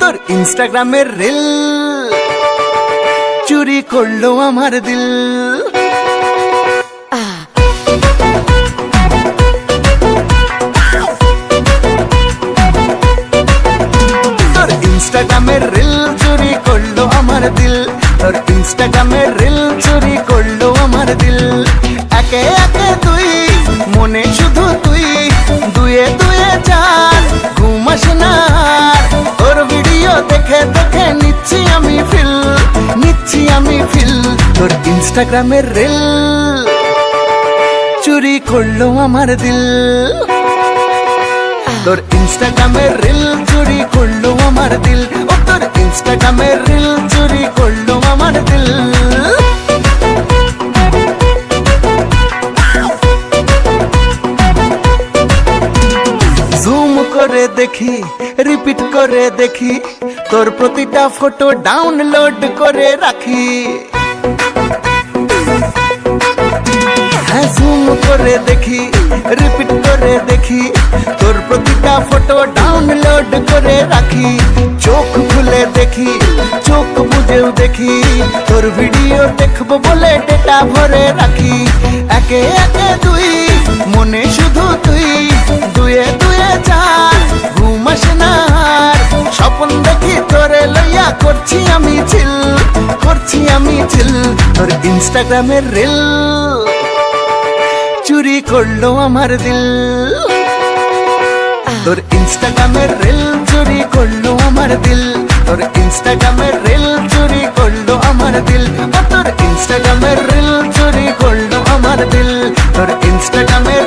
তোর ইনস্টাগ্রামের রিল চুরি করলো আমার দিল। তোর ইনস্টাগ্রামের রিল চুরি করলো আমার দিল। তোর ইনস্টাগ্রামের রিল চুরি করলো আমার দিল। একে একে তুই মনে শুধু তুই, দুয়ে দুয়ে চার ঘুম আসে না আর। তোর ভিডিও দেখে দেখে নিচ্ছি আমি ফিল, নিচ্ছি আমি ফিল। তোর ইনস্টাগ্রামের রিল চুরি করলো আমার দিল। তোর ইনস্টাগ্রামের রিল চুরি করলো আমার দিল। ও তোর ইনস্টাগ্রামের রিল চুরি করলো আমার দিল। জুম করে দেখি, রিপিট করে দেখি, তোর প্রতিটা ফটো ডাউনলোড করে রাখি। হ্যাঁ জুম করে দেখি, রিপিট করে দেখি, তোর প্রতিটা ফটো ডাউনলোড করে রাখি। চোখ খুলে দেখি, চোখ বুঝেও দেখি, তোর ভিডিও দেখবো বলে ডেটা ভরে রাখি। একে একে তুই মনে শুধু তুই, দুয়ে দুয়ে চার ঘুম আসে না আর। স্বপ্ন দেখি তোরে লইয়া করছি আমি চিল, করছি আমি চিল। তোর ইনস্টাগ্রামের রিল চুরি করলো আমার দিল। তোর ইনস্টাগ্রামের রিল চুরি করলো আমার দিল। তোর ইনস্টাগ্রামের রিল চুরি করলো আমার দিল। তোর ইনস্টাগ্রামের রিল চুরি করলো আমার দিল। তোর ইনস্টাগ্রামের